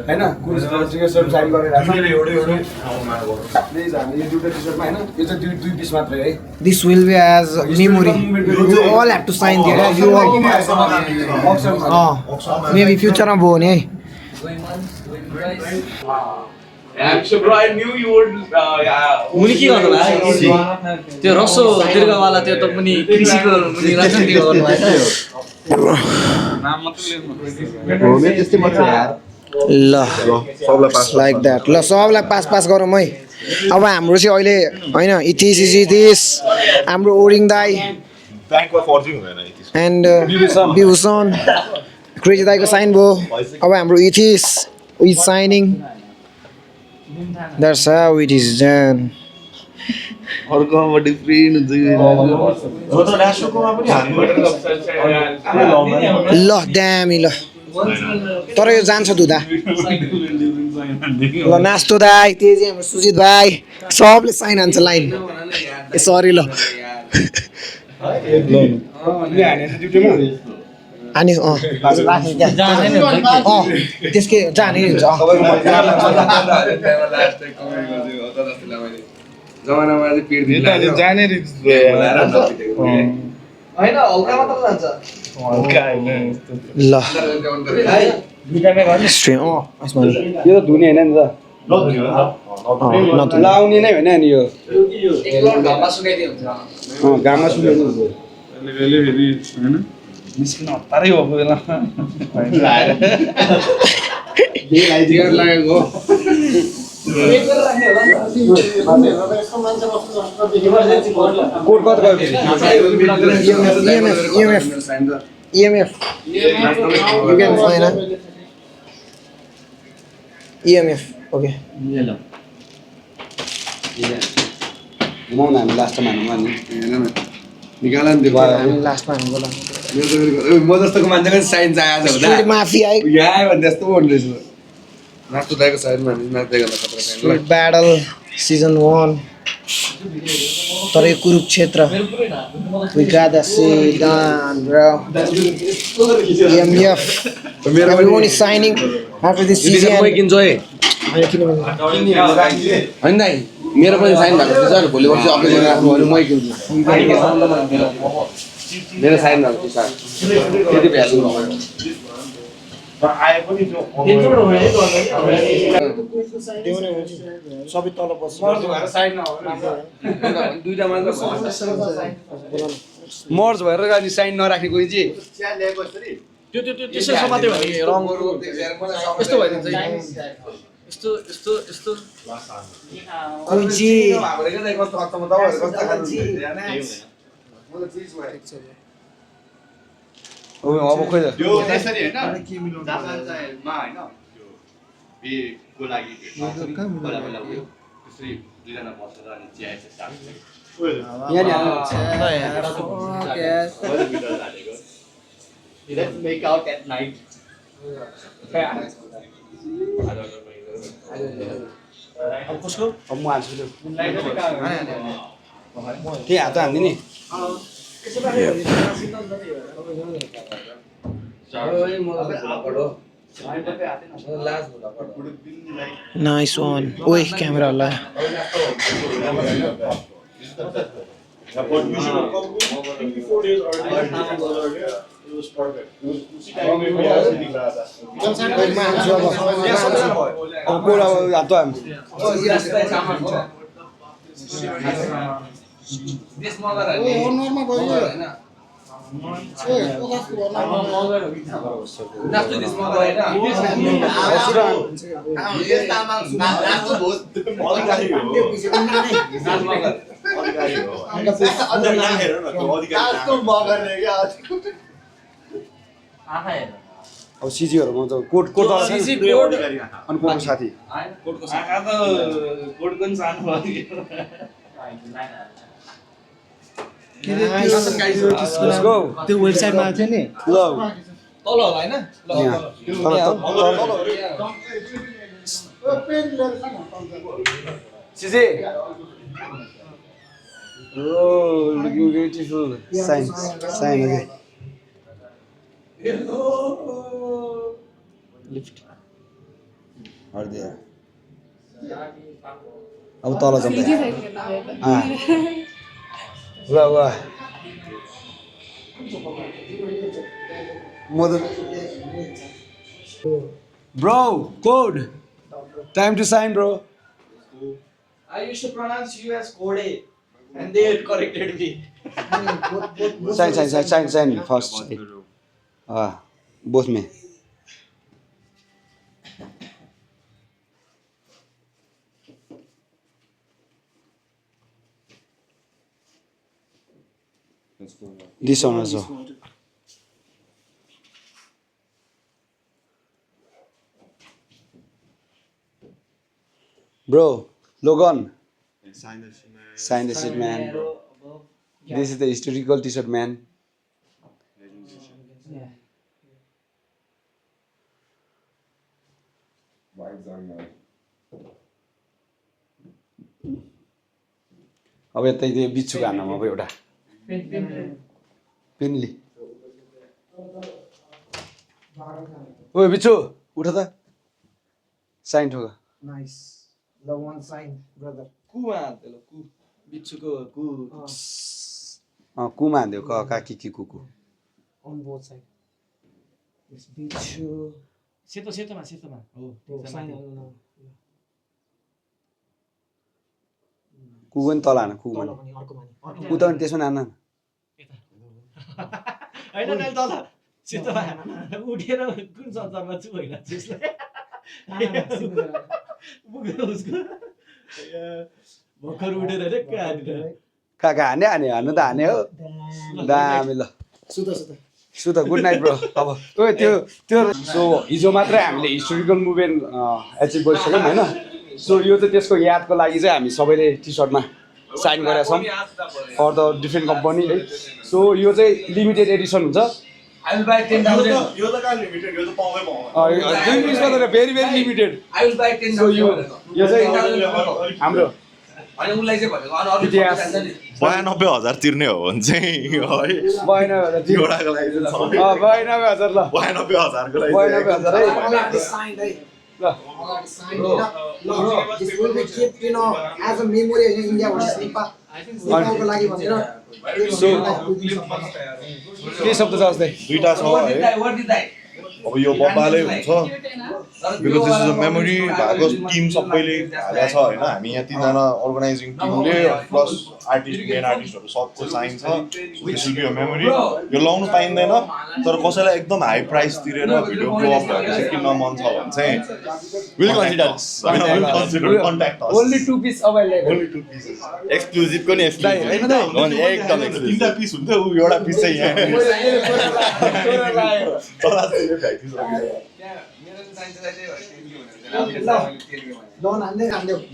हैन कुरिसहरु साइन गरेर दुई पिस मात्रै है This will be as memory. You all have to sign there. You all. Maybe future ma bho ni. So bro, I knew you would. मुनि के गर्नु भयो त्यो रसो दीर्घवाला त्यो त पनि कृषिको मुनि राजनीति गर्नु भयो नाम मात्र लेख्नु हो मे त्यस्तै मात्र यार ल लाइक द्याट ल सबलाई पास गरौँ है अब हाम्रो चाहिँ अहिले होइन इथिस हाम्रो ओरिङ दाई ब्याङ्कमा फर्जिङ हुँदैन यति एन्ड विभूषण क्रेजी दाईको साइन भयो अब हाम्रो this is signing that's how it is done अर्कोमा डिफ्रेन्ट हुन्छ हो त न्यासनलकोमा पनि हान्नु ल दामी ल तर यो जान्छ दुधा ल नास्तो दाई तेजी हाम्रो सुजित भाइ सबले साइन हान्छ लाइन ए सरी ल अनि त्यसकै जाने हुन्छ जमानामा चाहिँ पिड दिन्छ जाने हैन हल्का मात्र जान्छ ल स्ट्रिम यो त धुने हैन नि त लाउने नै हैन नि यो घाममा सुकाइदिए हुन्छ घाममा सुकाइदिनु हुन्छ फेरि हैन निस्किन हतारै भएको बेला गियर लागेको कोड कति गयो EMF you can sign EMF okay घुमाउन हामी लास्टमा हान्नुमा नि निकाल नि त्यो लास्टमा हाम्रो म जस्तोको मान्छेको साइन चाहिएको छ हुँदा माफिया यहाँ आयो भने त्यस्तो भन्नु रहेछ नाच्नु दाइको साइडमा नाच्दै गर्दा खतरा साइन ब्याटल सिजन 1 तर यो Kurukshetra we got that shit done bro EMF everyone is signing after this season किन्छ है हैन दाइ मेरो पनि साइन भएको छ सर भोलि वर्ष अफिसमा राख्नु भने मै किन्छु मेरो साइन भएको छ सर त्यति भ्यालु भयो आए पनि जो सबै तल बस्छ साइन दुईटा मात्र मर्ज भएर अनि साइन नराख्ने कोही चाहिँ त्यो त्यसै समात्यो भने रङहरु यस्तो भइदिन्छ यस्तो कुइची हाम्रो के दाइ कस्तो खत्तम दबाहरू कस्तो खान्छ अब खोइ त यो त्यसरी हैन जापानमा हैन बे को लागि बेला उयो त्यसरी दुईजना बसेर अनि चिया चाहिँ यहाँ नि Let's make out at night. अब कसको अब म हाल्छु लु त्यही हात हान्ने नि nice one oi camera la But you should come 54 days early. It was perfect. उसी टाइम में भी ऐसे दिख रहा था. अब कोडा हात हाम देशमा गएर नि नर्मल भयो हैन नाच्नु देशमा गएर अब सिजीहरुमा त कोड सिजी कोड अनि कोडको साथी कोडको आँखा त कोडको नि सानो भयो लेट्स गो त्यो वेबसाइटमा थियो नि ल तल होला हैन सिजी Oh, looking beautiful. Sign. Okay. Lift हर्दिया अब तल जाँदै ल म त bro code time to sign bro I used to pronounce you as Kode and they had corrected me. Sign first both में This one also. Bro, Logan. Sign the shit, man. This is the historical t-shirt, man. अब यतै त्यो बिच्छुको हान्नमा अब एउटा पेनली ओ बिच्छु उठ त sign ठोक Nice. The one sign, brother. कुमा हान्थ्यो कु बिच्छुको कु कुमा हान्दियो काकी कि Kuku On both sides. It's Bichu. सेतोमा हो Sign. कुकु पनि तल हान कुकु भने ऊ त अनि त्यसमा हान्न हैन मैले तल सेतोमा उठेर कुन संसारमा छु होइन पुग्यो उसको भर्खर उठेर ढेक्क हानेर काका हान्नु त हाने हो दामी ल सुत गुड नाइट ब्रो अब त्यो सो हिजो मात्रै हामीले हिस्टोरिकल मुभमेन्ट एचिभ गरिसक्यौँ होइन सो यो चाहिँ त्यसको यादको लागि चाहिँ हामी सबैले टी सर्टमा साइन गरेका छौँ फर द डिफ्रेन्ट कम्पनी है सो यो चाहिँ लिमिटेड एडिसन हुन्छ I will buy 10,000. यो त कहाँ लिमिटेड यो त पाउँदै पाउँदैन very very limited I will buy 10,000. यो चाहिँ हाम्रो अनि उलाई चाहिँ भनेको अरु इतिहास 92,000 तिर्ने हो भने चाहिँ है 92,000 एउटाको लागि चाहिँ छ। 92,000 ल 92,000 को लागि 92,000 है Signed, hey. ल This will be kept, you know, as a memory in India versus Nepal. Nepalको लागि भनेर के शब्द छ अस्ति दुईटा छ है वर्दिदाइ अब यो बब्बाले हुन्छ because this is a memory भएको टिम सबैले हालेको छ होइन हामी यहाँ तीनजना अर्गनाइजिङ टिमले प्लस मेन आर्टिस्टहरू सबको साइन छ this will be a memory यो लाउनु पाइँदैन तर कसैलाई एकदम हाई प्राइस तिरेर भिडियो ब्लो अप भएर किन्न मन छ भने चाहिँ will consider contact us only 2 piece available only 2 pieces exclusive को नि हैन त एकदम तीनटा पिस हुन्थ्यो उ एउटा पिस चाहिँ यहाँ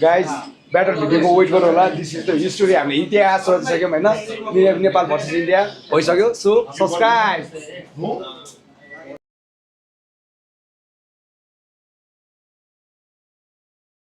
गाइज ब्याटर भिडियोको वेट गर्नु होला दिस इज द हिस्टोरी हामीले इतिहास सोचिसक्यौँ होइन नेपाल भर्सेस इन्डिया भइसक्यो सो सब्सक्राइब